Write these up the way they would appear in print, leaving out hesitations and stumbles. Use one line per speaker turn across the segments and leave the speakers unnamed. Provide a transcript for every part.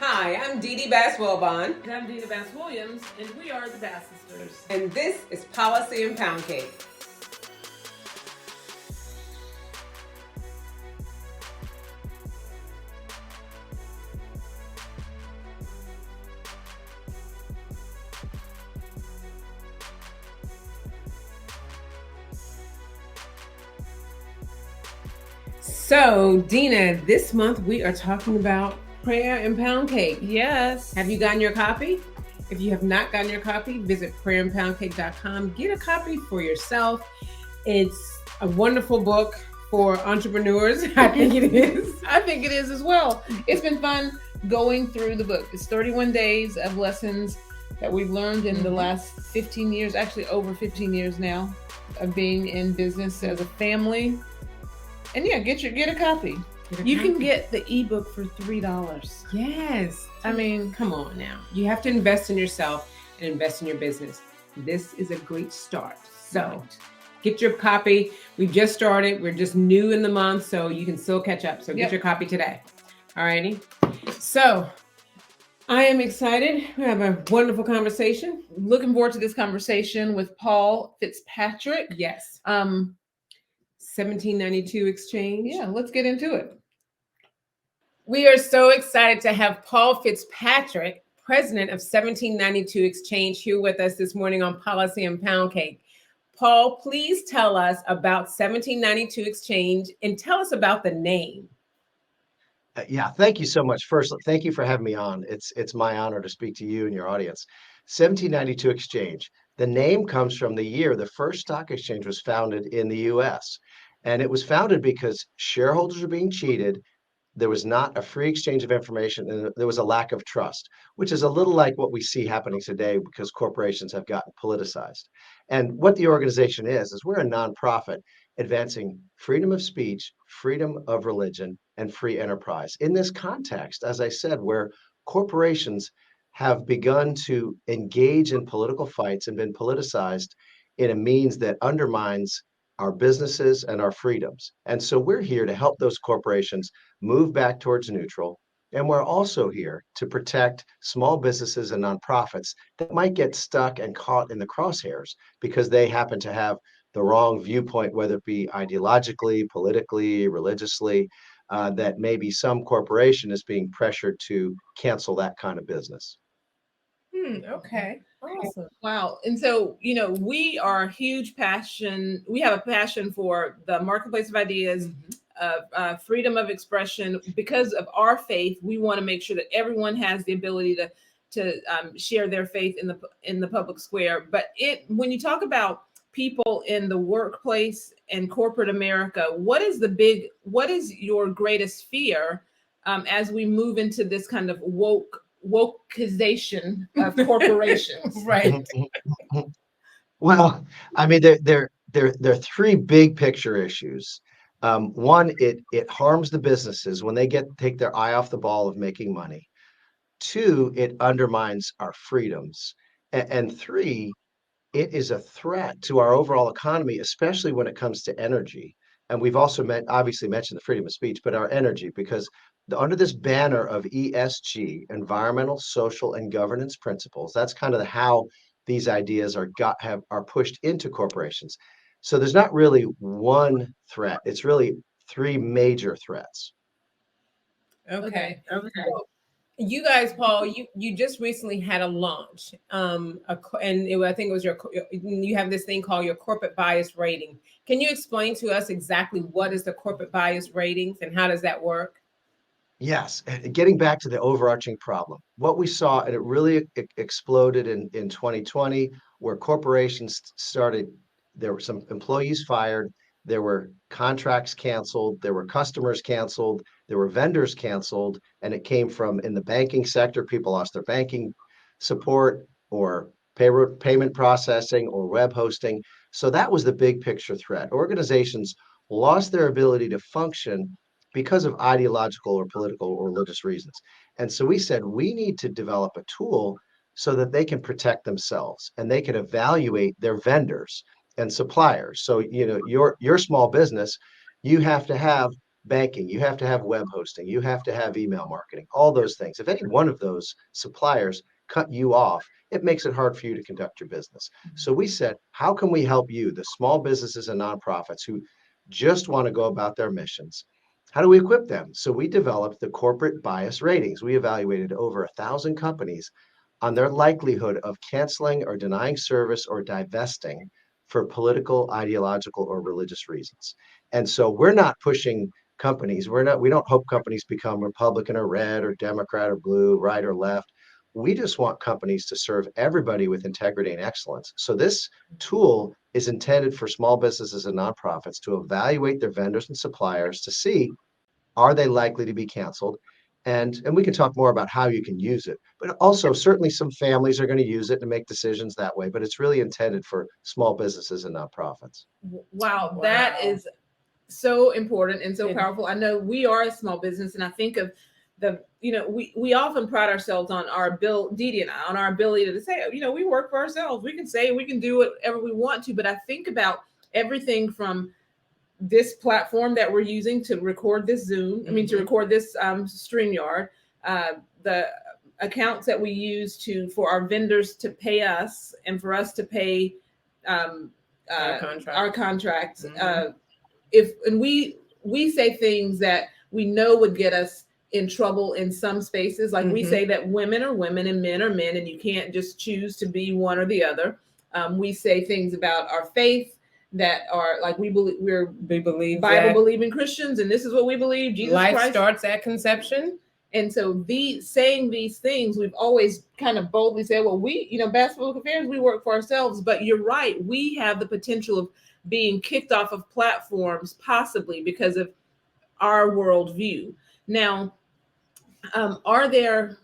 Hi, I'm Dee Dee Bass-Wilbon,
And I'm Dina Bass Williams, and we are the Bass Sisters.
and this is Policy and Pound Cake. So, Dina, this month we are talking about prayer and pound cake.
Yes.
Have you gotten your copy? If you have not gotten your copy, visit prayerandpoundcake.com. Get a copy for yourself. It's a wonderful book for entrepreneurs. I think it is.
I think it is as well. It's been fun going through the book. It's 31 days of lessons that we've learned in the last 15 years, actually over 15 years now, of being in business as a family. And yeah, get a copy. You can get the ebook for $3.
Yes.
I mean,
Come on now. You have to invest in yourself and invest in your business. This is a great start. So get your copy. We've just started. We're just new in the month, so you can still catch up. So get your copy today. All righty. So I am excited. We have a wonderful conversation.
Looking forward to this conversation with Paul Fitzpatrick.
Yes. 1792 exchange.
Yeah, let's get into it.
We are so excited to have Paul Fitzpatrick, president of 1792 Exchange, here with us this morning on Policy and Pound Cake. Paul, please tell us about 1792 Exchange and tell us about the name.
Yeah, thank you so much. First, thank you for having me on. It's my honor to speak to you and your audience. 1792 Exchange. The name comes from the year the first stock exchange was founded in the US. And it was founded because shareholders were being cheated. There was not a free exchange of information, and there was a lack of trust, which is a little like what we see happening today because corporations have gotten politicized. And what the organization is we're a nonprofit advancing freedom of speech, freedom of religion, and free enterprise. In this context, as I said, where corporations have begun to engage in political fights and been politicized in a means that undermines our businesses and our freedoms. And so we're here to help those corporations move back towards neutral. And we're also here to protect small businesses and nonprofits that might get stuck and caught in the crosshairs because they happen to have the wrong viewpoint, whether it be ideologically, politically, religiously, that maybe some corporation is being pressured to cancel that kind of business.
Okay. Awesome. Wow. And so, we are a huge passion. We have a passion for the marketplace of ideas, freedom of expression. Because of our faith, we want to make sure that everyone has the ability to share their faith in the public square. But when you talk about people in the workplace and corporate America, what is your greatest fear as we move into this kind of wokeization of corporations?
Right.
Well, I mean, there are three big picture issues. One, it harms the businesses when they take their eye off the ball of making money. Two, it undermines our freedoms. And three, it is a threat to our overall economy, especially when it comes to energy. And we've also obviously mentioned the freedom of speech, but our energy, because under this banner of ESG, environmental, social, and governance principles, that's kind of how these ideas are pushed into corporations. So there's not really one threat; it's really three major threats.
Okay. You guys, Paul, you just recently had a launch, I think it was you have this thing called your corporate bias rating. Can you explain to us exactly what is the corporate bias ratings and how does that work?
Yes, getting back to the overarching problem, what we saw, and it really exploded in 2020, where corporations started, there were some employees fired, there were contracts canceled, there were customers canceled, there were vendors canceled, and it came from in the banking sector, people lost their banking support or payment processing or web hosting. So that was the big picture threat. Organizations lost their ability to function because of ideological or political or religious reasons. And so we said we need to develop a tool so that they can protect themselves and they can evaluate their vendors and suppliers. So, your small business, you have to have banking, you have to have web hosting, you have to have email marketing, all those things. If any one of those suppliers cut you off, it makes it hard for you to conduct your business. So we said, how can we help you, the small businesses and nonprofits who just want to go about their missions? How do we equip them? So we developed the corporate bias ratings. We evaluated over 1,000 companies on their likelihood of canceling or denying service or divesting for political, ideological, or religious reasons. And so we're not pushing companies. We don't hope companies become Republican or red or Democrat or blue, right or left. We just want companies to serve everybody with integrity and excellence. So this tool is intended for small businesses and nonprofits to evaluate their vendors and suppliers to see, are they likely to be canceled? And we can talk more about how you can use it. But also, certainly some families are going to use it to make decisions that way. But it's really intended for small businesses and nonprofits.
Wow, that is so important and so powerful. I know we are a small business, and I think of we often pride ourselves on our ability, Dee and I, on our ability to say, we work for ourselves. We can say we can do whatever we want to. But I think about everything from this platform that we're using to record this Zoom, to record this StreamYard, the accounts that we use for our vendors to pay us and for us to pay our contracts. We say things that we know would get us in trouble in some spaces. Like we say that women are women and men are men, and you can't just choose to be one or the other. We say things about our faith that are like we believe Bible believing Christians, and this is what we believe. Jesus
Life
Christ
starts at conception.
And so saying these things, we've always kind of boldly said, well, Basketball Affairs, we work for ourselves. But you're right, we have the potential of being kicked off of platforms, possibly because of our worldview. Now, are there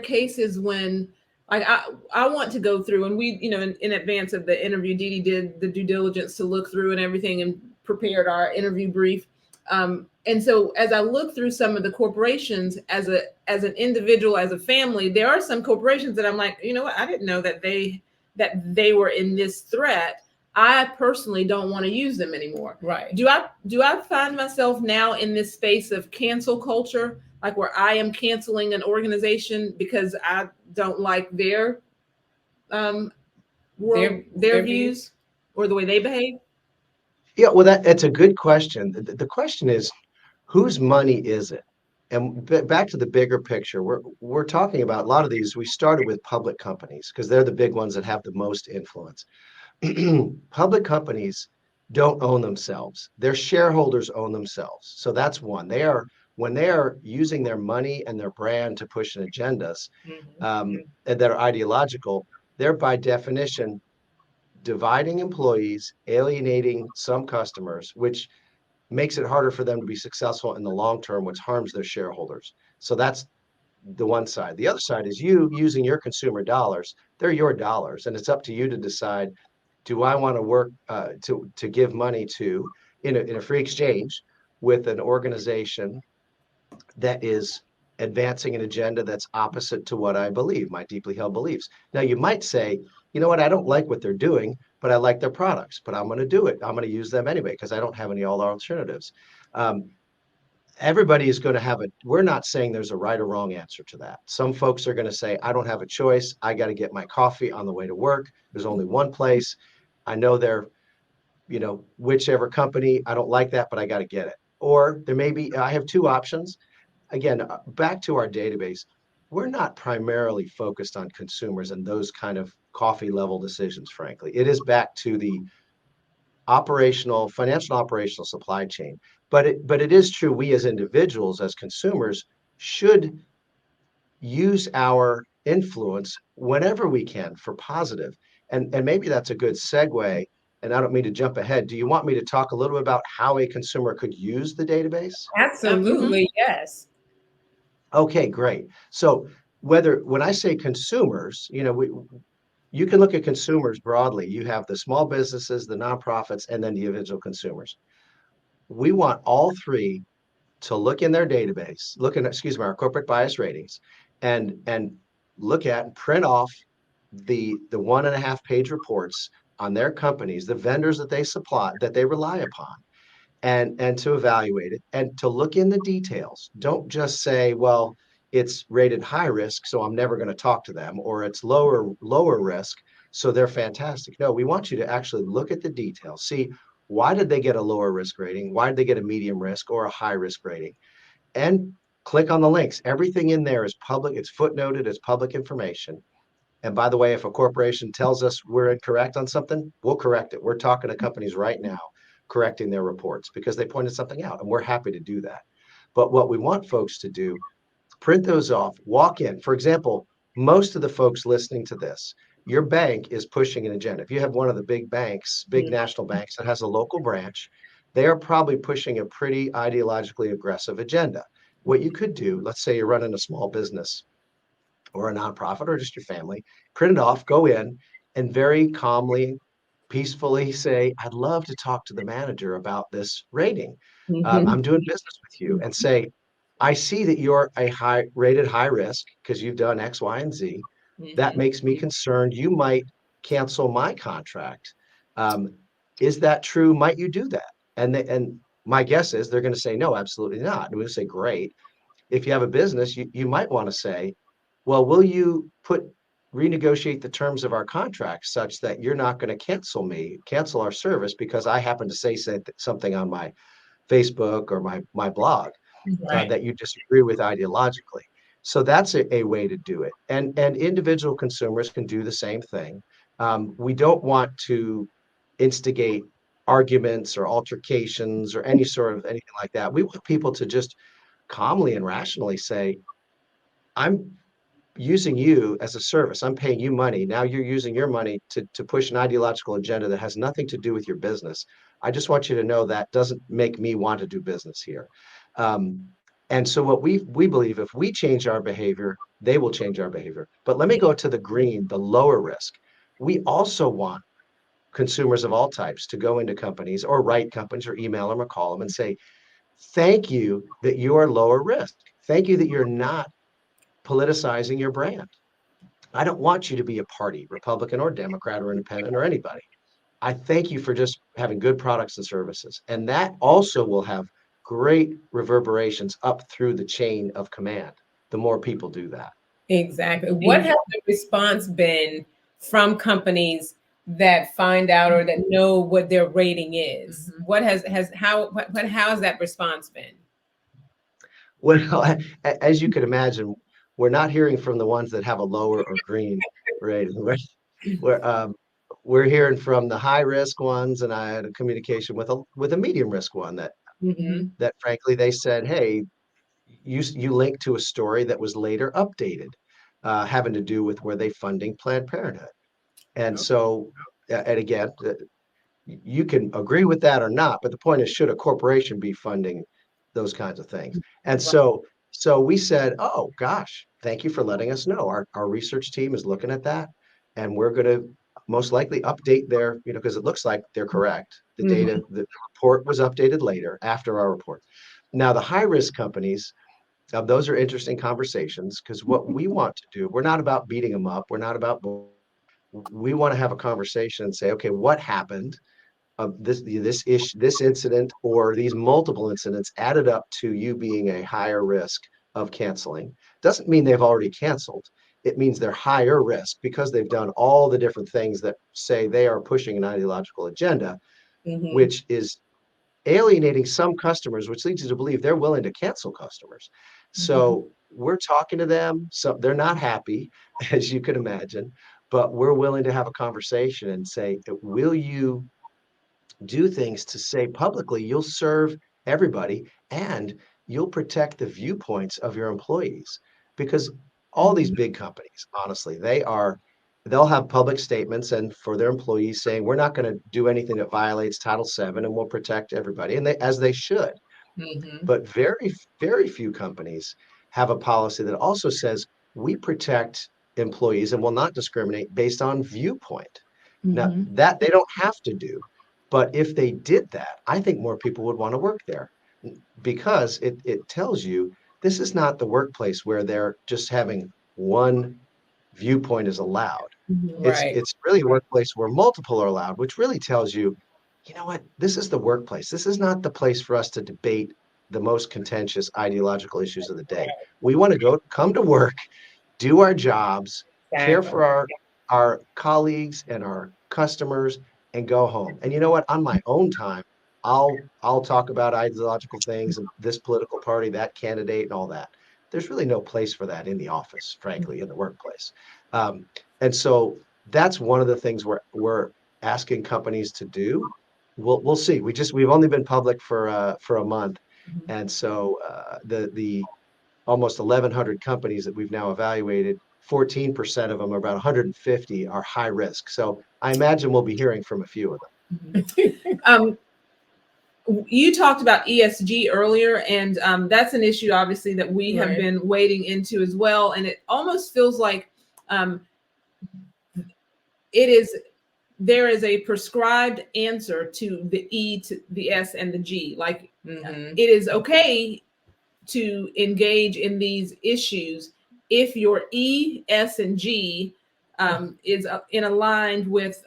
cases when, like, I want to go through, and we, in advance of the interview, Dee did the due diligence to look through and everything and prepared our interview brief. And so as I look through some of the corporations as an individual, as a family, there are some corporations that I'm like, what, I didn't know that they were in this threat. I personally don't want to use them anymore.
Right.
Do I find myself now in this space of cancel culture, like where I am canceling an organization because I don't like their views or the way they behave?
Yeah, well, that's a good question. The question is, whose money is it? And back to the bigger picture, we're talking about a lot of these. We started with public companies because they're the big ones that have the most influence. Public companies don't own themselves. Their shareholders own themselves. So that's one. When they are using their money and their brand to push agendas that are ideological, they're by definition dividing employees, alienating some customers, which makes it harder for them to be successful in the long term, which harms their shareholders. So that's the one side. The other side is you using your consumer dollars. They're your dollars, and it's up to you to decide, do I want to work to give money to in a free exchange with an organization that is advancing an agenda that's opposite to what I believe, my deeply held beliefs. Now, you might say, you know what, I don't like what they're doing, but I like their products, but I'm going to do it. I'm going to use them anyway because I don't have any other alternatives. Everybody is going to we're not saying there's a right or wrong answer to that. Some folks are going to say, I don't have a choice. I got to get my coffee on the way to work. There's only one place. I know they're, whichever company, I don't like that, but I got to get it. Or there may be, I have two options. Again, back to our database, we're not primarily focused on consumers and those kind of coffee level decisions, frankly. It is back to the financial operational supply chain. But it is true, we as individuals, as consumers, should use our influence whenever we can for positive. And maybe that's a good segue. And I don't mean to jump ahead. Do you want me to talk a little bit about how a consumer could use the database?
Absolutely, yes.
Okay, great. So when I say consumers, you can look at consumers broadly. You have the small businesses, the nonprofits, and then the individual consumers. We want all three to look in their database, our corporate bias ratings, and look at and print off the 1.5 page reports on their companies, the vendors that they supply, that they rely upon, and to evaluate it and to look in the details. Don't just say, well, it's rated high risk, so I'm never going to talk to them, or it's lower risk, so they're fantastic. No, we want you to actually look at the details. See, why did they get a lower risk rating? Why did they get a medium risk or a high risk rating? And click on the links. Everything in there is public. It's footnoted. It's public information. And by the way, if a corporation tells us we're incorrect on something, we'll correct it. We're talking to companies right now correcting their reports because they pointed something out, and we're happy to do that. But what we want folks to do, print those off, walk in. For example, most of the folks listening to this, your bank is pushing an agenda. If you have one of the big banks, big national banks that has a local branch, they are probably pushing a pretty ideologically aggressive agenda. What you could do, let's say you're running a small business or a nonprofit or just your family, print it off, go in, and very calmly, peacefully say, I'd love to talk to the manager about this rating. I'm doing business with you, and say, I see that you're a rated high risk because you've done X, Y, and Z. That makes me concerned. You might cancel my contract. Is that true? Might you do that? And my guess is they're going to say, no, absolutely not. And we'll say, great. If you have a business, you might want to say, well, will you renegotiate the terms of our contract such that you're not going to cancel our service because I happen to say something on my Facebook or my blog that you disagree with ideologically. So that's a way to do it. And individual consumers can do the same thing. We don't want to instigate arguments or altercations or anything like that. We want people to just calmly and rationally say, I'm using you as a service. I'm paying you money. Now you're using your money to push an ideological agenda that has nothing to do with your business. I just want you to know that doesn't make me want to do business here. And so what we believe, if we change our behavior, they will change our behavior. But let me go to the green, the lower risk. We also want consumers of all types to go into companies or write companies or email them or call them and say, thank you that you are lower risk. Thank you that you're not politicizing your brand. I don't want you to be a party, Republican or Democrat or independent or anybody. I thank you for just having good products and services. And that also will have great reverberations up through the chain of command, the more people do that.
Exactly. What has the response been from companies that find out or that know what their rating is? What has how has that response been?
Well, as you can imagine, we're not hearing from the ones that have a lower or green rating. We're hearing from the high risk ones, and I had a communication with a medium risk one that frankly they said, hey, you link to a story that was later updated, having to do with where they funding Planned Parenthood. And so, and again, you can agree with that or not, but the point is, should a corporation be funding those kinds of things? And so we said, oh gosh, thank you for letting us know. Our research team is looking at that, and we're going to most likely update their, because it looks like they're correct. The data, the report was updated later after our report. Now, the high risk companies, those are interesting conversations because what we want to do, we're not about beating them up. We're not about, we want to have a conversation and say, okay, what happened? This incident or these multiple incidents added up to you being a higher risk of canceling. Doesn't mean they've already canceled. It means they're higher risk because they've done all the different things that say they are pushing an ideological agenda, which is alienating some customers, which leads you to believe they're willing to cancel customers. So we're talking to them. So they're not happy, as you can imagine, but we're willing to have a conversation and say, will you do things to say publicly you'll serve everybody and you'll protect the viewpoints of your employees? Because all these big companies, honestly, they'll have public statements and for their employees saying we're not going to do anything that violates Title VII and we'll protect everybody, and as they should. But very, very few companies have a policy that also says we protect employees and will not discriminate based on viewpoint. Now, that they don't have to do. But if they did that, I think more people would want to work there because it tells you this is not the workplace where they're just having one viewpoint is allowed. It's really a workplace where multiple are allowed, which really tells you you know what? This is the workplace. This is not the place for us to debate the most contentious ideological issues of the day. We want to come to work, do our jobs, care
Exactly.
for our colleagues and our customers, and go home. And you know what? On my own time, I'll talk about ideological things and this political party, that candidate, and all that. There's really no place for that in the office, frankly, in the workplace. And so that's one of the things we're asking companies to do. We'll see. We've only been public for a month, and so the almost 1,100 companies that we've now evaluated, 14% of them, or about 150, are high risk. So I imagine we'll be hearing from a few of them.
Um, you talked about ESG earlier, and that's an issue, obviously, that we have been wading into as well. And it almost feels like there is a prescribed answer to the E, to the S, and the G. Like it is okay to engage in these issues if your E, S, and G is in aligned with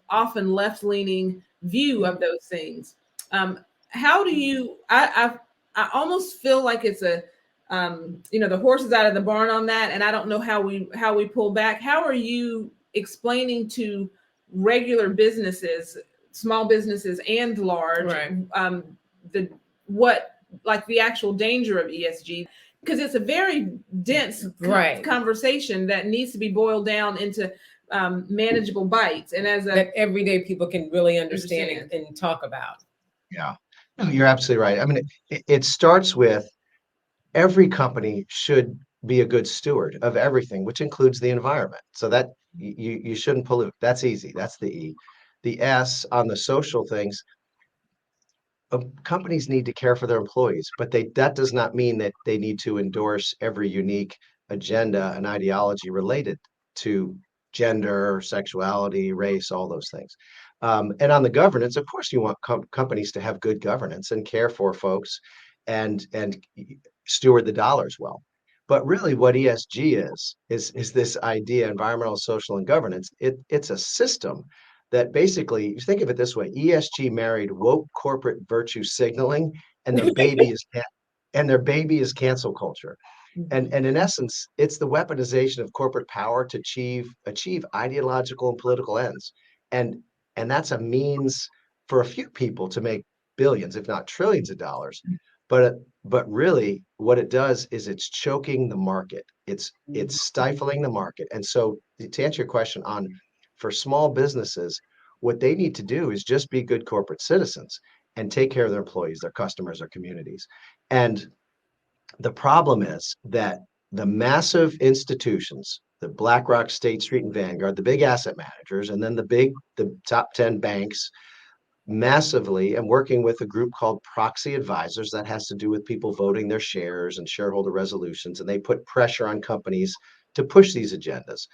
often left-leaning view of those things. How do you? I almost feel like it's a the horse is out of the barn on that, and I don't know how we pull back. How are you explaining to regular businesses, small businesses and large, the what like the actual danger of ESG? Because it's a very dense conversation that needs to be boiled down into manageable bites, and
that everyday people can really understand and talk about.
Yeah, no, you're absolutely right. I mean, it starts with every company should be a good steward of everything, which includes the environment. So that you shouldn't pollute. That's easy. That's the E. The S on the social things. Companies need to care for their employees, but that does not mean that they need to endorse every unique agenda and ideology related to gender, sexuality, race, all those things. And on the governance, of course, you want companies to have good governance and care for folks and steward the dollars well. But really, what ESG is this idea: environmental, social, and governance. It's a system that basically, you think of it this way: ESG married woke corporate virtue signaling, and their baby is cancel culture. And in essence, it's the weaponization of corporate power to achieve ideological and political ends. And and that's a means for a few people to make billions, if not trillions of dollars. But really what it does is it's choking the market. It's stifling the market. And so to answer your question, on for small businesses, what they need to do is just be good corporate citizens and take care of their employees, their customers, their communities. And the problem is that the massive institutions, the BlackRock, State Street, and Vanguard, the big asset managers, and then the top 10 banks, massively, and working with a group called proxy advisors that has to do with people voting their shares and shareholder resolutions, and they put pressure on companies to push these agendas.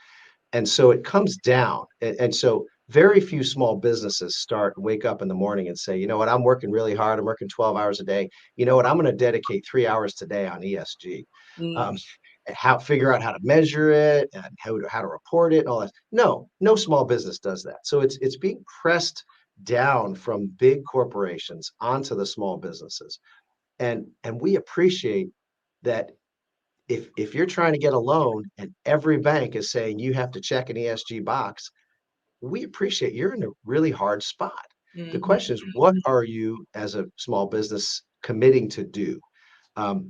And so it comes down. And so very few small businesses wake up in the morning and say, you know what, I'm working really hard. I'm working 12 hours a day. You know what, I'm going to dedicate 3 hours today on ESG. Um, figure out how to measure it and how to report it and all that. No small business does that. So it's being pressed down from big corporations onto the small businesses. And we appreciate that. If you're trying to get a loan and every bank is saying you have to check an ESG box, we appreciate you're in a really hard spot. The question is, what are you as a small business committing to do?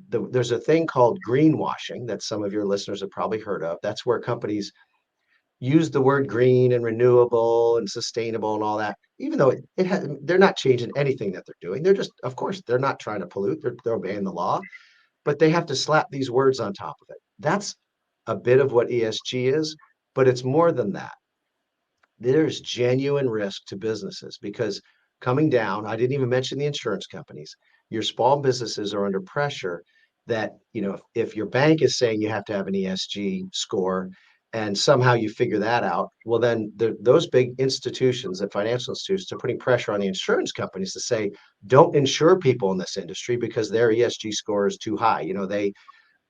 There's a thing called greenwashing that some of your listeners have probably heard of. That's where companies use the word green and renewable and sustainable and all that, even though they're not changing anything that they're doing. They're just, of course, they're not trying to pollute. They're obeying the law, but they have to slap these words on top of it. That's a bit of what ESG is, but it's more than that. There's genuine risk to businesses because coming down, I didn't even mention the insurance companies. Your small businesses are under pressure that, if your bank is saying you have to have an ESG score and somehow you figure that out, well, then those big institutions and financial institutions are putting pressure on the insurance companies to say, don't insure people in this industry because their ESG score is too high.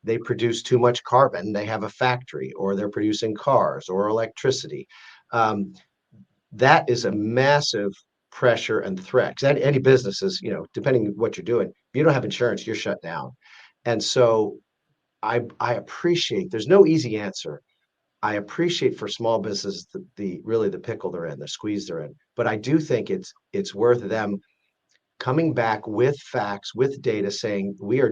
They produce too much carbon, they have a factory, or they're producing cars or electricity. That is a massive pressure and threat. 'Cause any business is, depending on what you're doing, if you don't have insurance, you're shut down. And so I appreciate, there's no easy answer. I appreciate for small businesses the really the pickle they're in, the squeeze they're in. But I do think it's worth them coming back with facts, with data, saying we're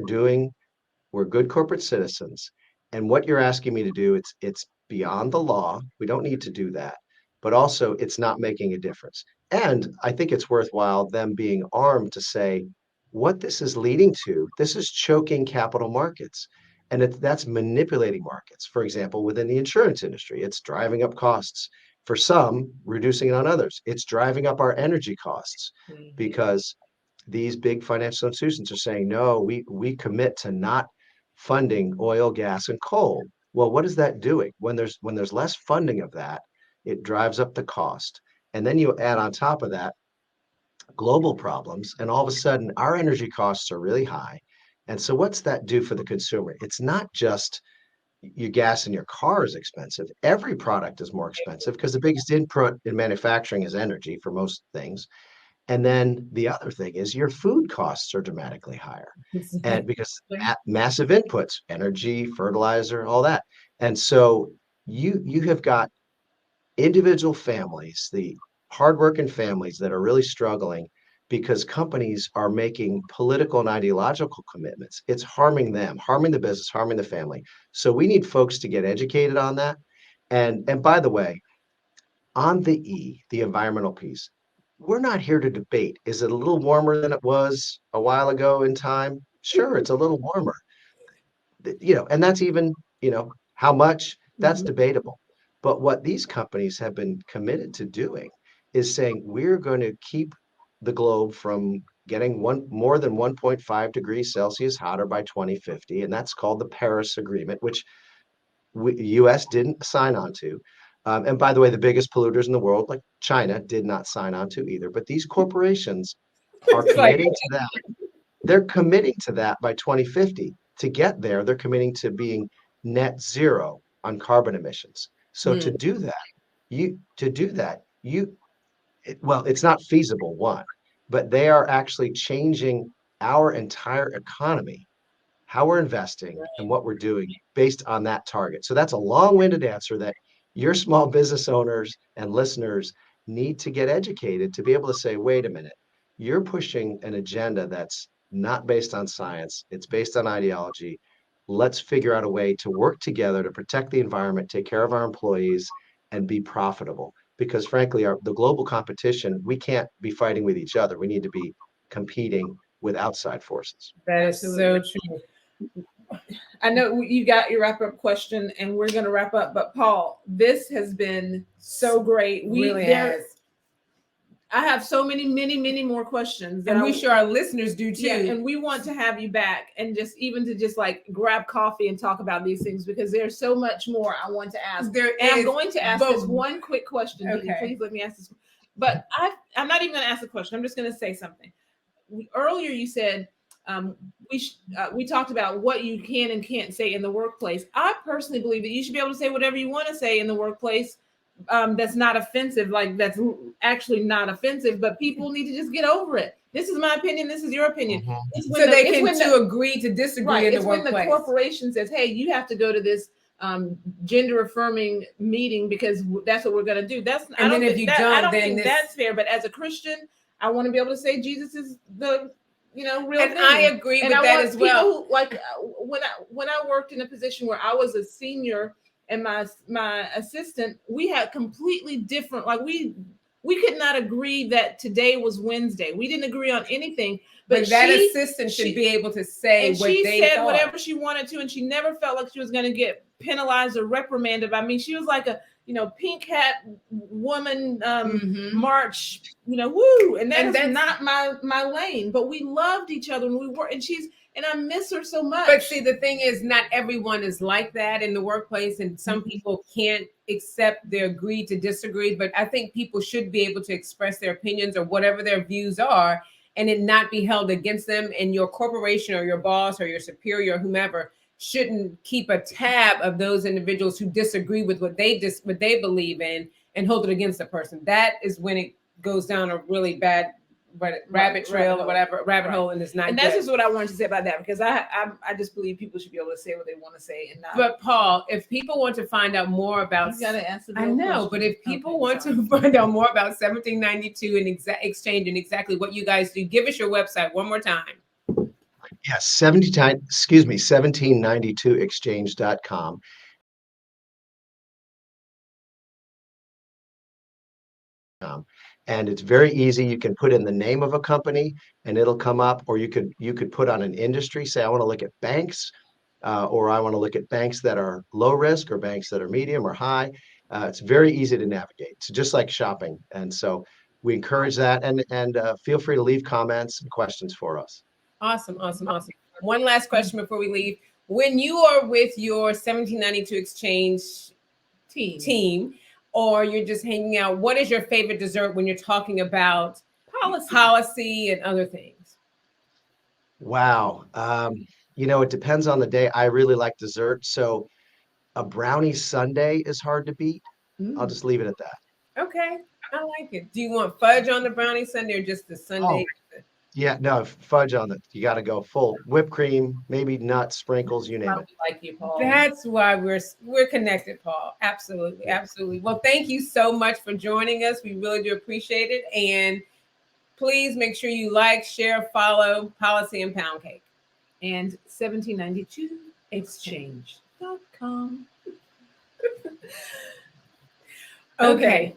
good corporate citizens. And what you're asking me to do, it's beyond the law. We don't need to do that. But also it's not making a difference. And I think it's worthwhile them being armed to say what this is leading to. This is choking capital markets. And that's manipulating markets. For example, within the insurance industry, it's driving up costs. For some, reducing it on others. It's driving up our energy costs because these big financial institutions are saying, no, we commit to not funding oil, gas, and coal. Well, what is that doing? When there's less funding of that, it drives up the cost. And then you add on top of that global problems, and all of a sudden our energy costs are really high. And so what's that do for the consumer? It's not just your gas in your car is expensive. Every product is more expensive because the biggest input in manufacturing is energy for most things. And then the other thing is your food costs are dramatically higher. And because massive inputs, energy, fertilizer, all that. And so you have got individual families, the hardworking families that are really struggling because companies are making political and ideological commitments. It's harming them, harming the business, harming the family. So we need folks to get educated on that. And by the way, on the environmental piece, we're not here to debate. Is it a little warmer than it was a while ago in time? Sure, it's a little warmer. And that's even, how much, that's debatable. But what these companies have been committed to doing is saying we're going to keep the globe from getting more than 1.5 degrees Celsius hotter by 2050. And that's called the Paris Agreement, which US didn't sign on to. And by the way, the biggest polluters in the world, like China, did not sign on to either. But these corporations are committing to that. They're committing to that by 2050. To get there, they're committing to being net zero on carbon emissions. So to do that, it's not feasible, one, but they are actually changing our entire economy, how we're investing and what we're doing based on that target. So that's a long-winded answer that your small business owners and listeners need to get educated to be able to say, wait a minute, you're pushing an agenda that's not based on science, it's based on ideology. Let's figure out a way to work together to protect the environment, take care of our employees, and be profitable. Because frankly, the global competition, we can't be fighting with each other. We need to be competing with outside forces.
That is so true.
I know you got your wrap-up question, and we're going to wrap up. But Paul, this has been so great.
Really has.
I have so many more questions,
and we sure our listeners do too.
Yeah, and we want to have you back, and just like grab coffee and talk about these things because there's so much more I want to ask. I'm going to ask this one quick question. Okay. Please let me ask this. But I'm not even going to ask a question. I'm just going to say something. Earlier, you said we talked about what you can and can't say in the workplace. I personally believe that you should be able to say whatever you want to say in the workplace. That's not offensive, like that's actually not offensive, but people need to just get over it. This is my opinion. This is your opinion.
So they can agree to disagree
right,
in the
it's
workplace.
When the corporation says, hey, you have to go to this gender affirming meeting because that's what we're going to do. I don't think that's fair. But as a Christian, I want to be able to say Jesus is the real
and
thing.
I agree with that as well.
When I worked in a position where I was a senior and my assistant, we had completely different, we could not agree that today was Wednesday. We didn't agree on anything. But
that assistant should be able to say what they
she said
thought.
Whatever she wanted to, and she never felt like she was going to get penalized or reprimanded. I mean, she was like a pink hat woman march, woo, and that's not my lane. But we loved each other, and we were, and I miss her so much.
But see, the thing is, not everyone is like that in the workplace, and some people can't accept their agree to disagree. But I think people should be able to express their opinions or whatever their views are, and it not be held against them. And your corporation or your boss or your superior or whomever shouldn't keep a tab of those individuals who disagree with what they believe in and hold it against the person. That is when goes down a really bad rabbit trail or whatever, rabbit hole, and it's not.
And
good.
that's just what I wanted to say about that, because I just believe people should be able to say what they want to say and not.
But Paul, if people want to find out more about,
you gotta answer.
I know, but if people want to find out more about 1792 and exchange and exactly what you guys do, give us your website one more time.
Yes, 1792exchange.com. And it's very easy. You can put in the name of a company and it'll come up, or you could put on an industry, say I want to look at banks, or I want to look at banks that are low risk or banks that are medium or high. It's very easy to navigate. It's just like shopping. And so we encourage that, and feel free to leave comments and questions for us.
Awesome. One last question before we leave. When you are with your 1792 exchange team, or you're just hanging out, what is your favorite dessert when you're talking about policy and other things?
Wow. It depends on the day. I really like dessert. So a brownie sundae is hard to beat. I'll just leave it at that.
Okay. I like it. Do you want fudge on the brownie sundae or just the sundae?
Oh, yeah, no, fudge on it. You got to go full whipped cream, maybe nuts, sprinkles, you name it.
Like you, Paul.
That's why we're connected, Paul. Absolutely. Well, thank you so much for joining us. We really do appreciate it. And please make sure you like, share, follow Policy and Pound Cake.
And 1792exchange.com.
Okay.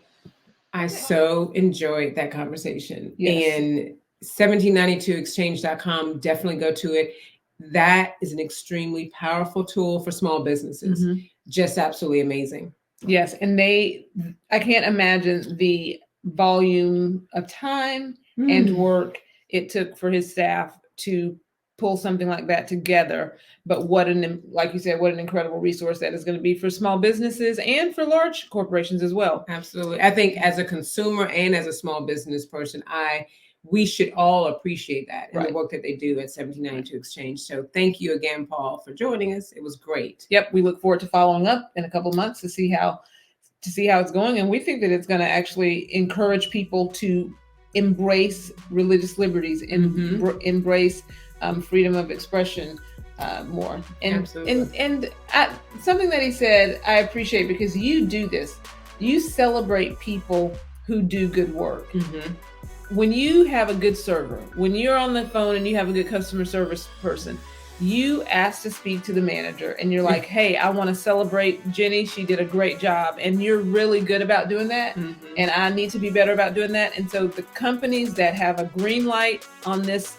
I so enjoyed that conversation.
Yes.
And 1792exchange.com, definitely go to it. That is an extremely powerful tool for small businesses.
Mm-hmm.
Just absolutely amazing.
Yes. And I can't imagine the volume of time and work it took for his staff to pull something like that together. But like you said, what an incredible resource that is going to be for small businesses and for large corporations as well.
Absolutely. I think as a consumer and as a small business person, we should all appreciate that and the work that they do at 1792 Exchange. So thank you again, Paul, for joining us. It was great.
Yep. We look forward to following up in a couple of months to see how it's going. And we think that it's going to actually encourage people to embrace religious liberties and embrace freedom of expression more. And something that he said, I appreciate, because you do this. You celebrate people who do good work. Mm-hmm. When you have a good server, when you're on the phone and you have a good customer service person, you ask to speak to the manager and you're like, hey, I want to celebrate Jenny. She did a great job. And you're really good about doing that. Mm-hmm. And I need to be better about doing that. And so the companies that have a green light on this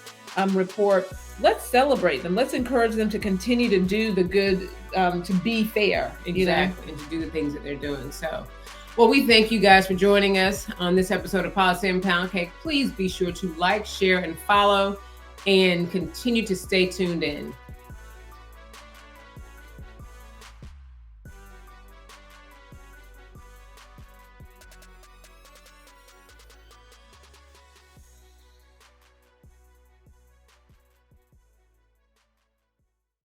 report, let's celebrate them. Let's encourage them to continue to do the good, to be fair.
Exactly. And to do the things that they're doing. So, well, we thank you guys for joining us on this episode of Policy and Pound Cake. Please be sure to like, share, and follow, and continue to stay tuned in.